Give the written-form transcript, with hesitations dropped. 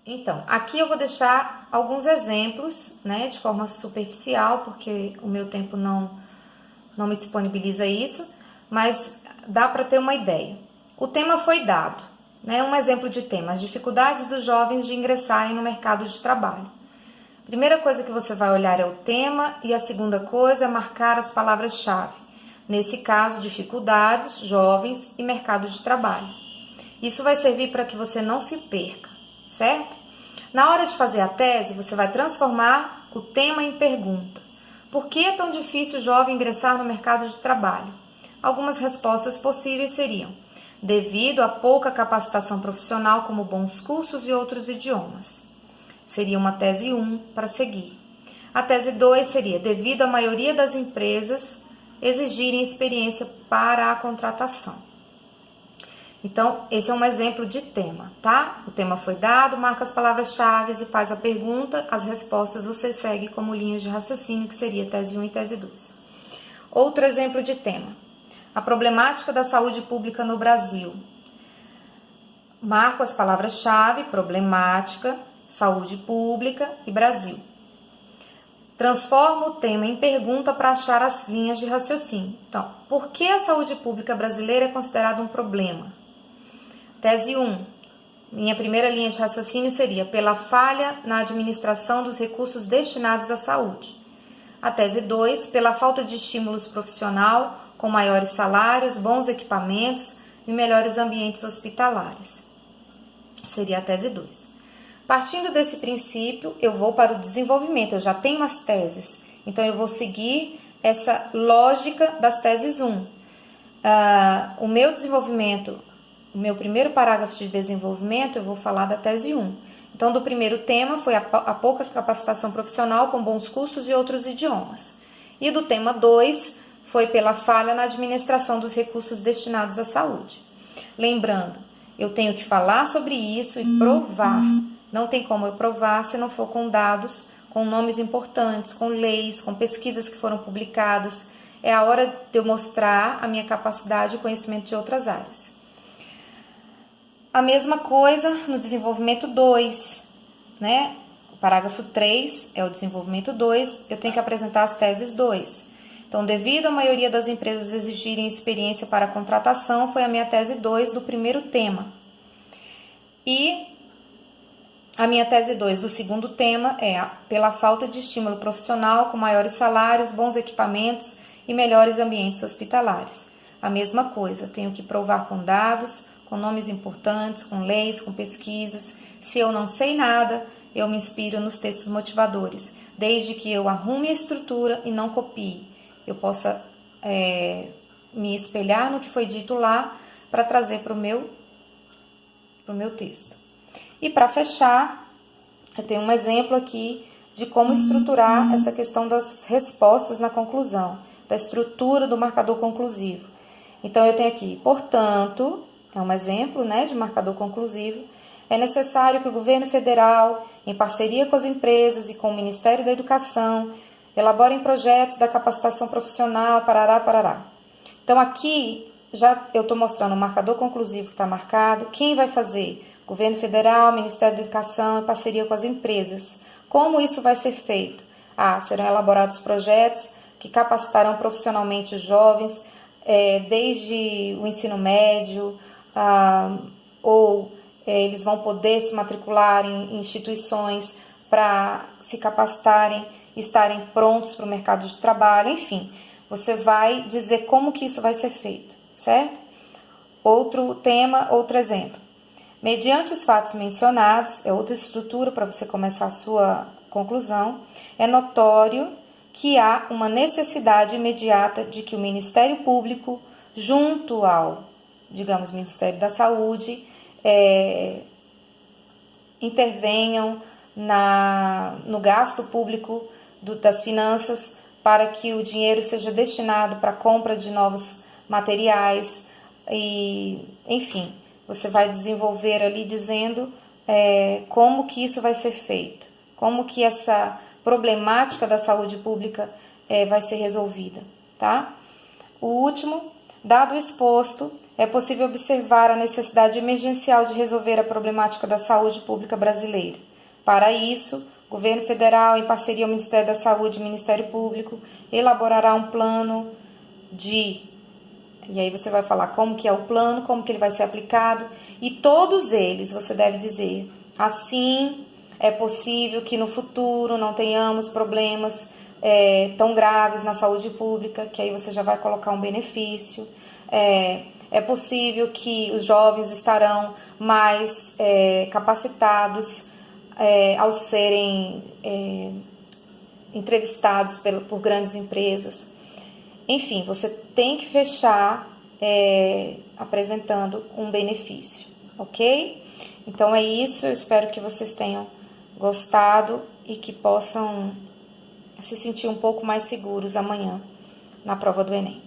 Então, aqui eu vou deixar alguns exemplos, né, de forma superficial, porque o meu tempo não me disponibiliza isso, mas dá para ter uma ideia. O tema foi dado, né, um exemplo de tema, as dificuldades dos jovens de ingressarem no mercado de trabalho. Primeira coisa que você vai olhar é o tema e a segunda coisa é marcar as palavras-chave. Nesse caso, dificuldades, jovens e mercado de trabalho. Isso vai servir para que você não se perca, certo? Na hora de fazer a tese, você vai transformar o tema em pergunta. Por que é tão difícil o jovem ingressar no mercado de trabalho? Algumas respostas possíveis seriam: devido a pouca capacitação profissional, como bons cursos e outros idiomas. Seria uma tese 1 para seguir. A tese 2 seria: devido à maioria das empresas exigirem experiência para a contratação. Então, esse é um exemplo de tema, tá? O tema foi dado, marca as palavras-chave e faz a pergunta, as respostas você segue como linhas de raciocínio, que seria tese 1 e tese 2. Outro exemplo de tema: a problemática da saúde pública no Brasil. Marco as palavras-chave: problemática, saúde pública e Brasil. Transformo o tema em pergunta para achar as linhas de raciocínio. Então, por que a saúde pública brasileira é considerada um problema? Tese 1. Minha primeira linha de raciocínio seria: pela falha na administração dos recursos destinados à saúde. A tese 2, pela falta de estímulos profissional, com maiores salários, bons equipamentos e melhores ambientes hospitalares. Seria a tese 2. Partindo desse princípio, eu vou para o desenvolvimento. Eu já tenho as teses, então eu vou seguir essa lógica das teses 1. O meu desenvolvimento, o meu primeiro parágrafo de desenvolvimento, eu vou falar da tese 1. Então, do primeiro tema foi a pouca capacitação profissional com bons cursos e outros idiomas. E do tema 2 foi pela falha na administração dos recursos destinados à saúde. Lembrando, eu tenho que falar sobre isso e provar. Não tem como eu provar se não for com dados, com nomes importantes, com leis, com pesquisas que foram publicadas. É a hora de eu mostrar a minha capacidade e conhecimento de outras áreas. A mesma coisa no desenvolvimento 2, né? O parágrafo 3 é o desenvolvimento 2, eu tenho que apresentar as teses 2. Então, devido à maioria das empresas exigirem experiência para a contratação, foi a minha tese 2 do primeiro tema. E a minha tese 2 do segundo tema é pela falta de estímulo profissional, com maiores salários, bons equipamentos e melhores ambientes hospitalares. A mesma coisa, tenho que provar com dados, com nomes importantes, com leis, com pesquisas. Se eu não sei nada, eu me inspiro nos textos motivadores, desde que eu arrume a estrutura e não copie. Eu possa me espelhar no que foi dito lá para trazer para o meu texto. E para fechar, eu tenho um exemplo aqui de como estruturar essa questão das respostas na conclusão, da estrutura do marcador conclusivo. Então, eu tenho aqui, portanto, é um exemplo, né, de marcador conclusivo. É necessário que o governo federal, em parceria com as empresas e com o Ministério da Educação, elaborem projetos da capacitação profissional, parará. Então, aqui, já eu estou mostrando o marcador conclusivo que está marcado. Quem vai fazer? Governo Federal, Ministério da Educação, em parceria com as empresas. Como isso vai ser feito? Serão elaborados projetos que capacitarão profissionalmente os jovens, desde o ensino médio, eles vão poder se matricular em instituições para se capacitarem e estarem prontos para o mercado de trabalho. Enfim, você vai dizer como que isso vai ser feito, certo? Outro tema, outro exemplo. Mediante os fatos mencionados, é outra estrutura para você começar a sua conclusão, é notório que há uma necessidade imediata de que o Ministério Público, junto ao, digamos, Ministério da Saúde, intervenham no gasto público das finanças para que o dinheiro seja destinado para a compra de novos materiais e, enfim, você vai desenvolver ali dizendo como que isso vai ser feito, como que essa problemática da saúde pública vai ser resolvida, tá? O último, dado o exposto, é possível observar a necessidade emergencial de resolver a problemática da saúde pública brasileira. Para isso, o governo federal, em parceria ao Ministério da Saúde e Ministério Público, elaborará um plano de... E aí você vai falar como que é o plano, como que ele vai ser aplicado, e todos eles você deve dizer, assim é possível que no futuro não tenhamos problemas tão graves na saúde pública, que aí você já vai colocar um benefício. É possível que os jovens estarão mais capacitados ao serem entrevistados por grandes empresas. Enfim, você tem que fechar apresentando um benefício, ok? Então é isso, eu espero que vocês tenham gostado e que possam se sentir um pouco mais seguros amanhã na prova do Enem.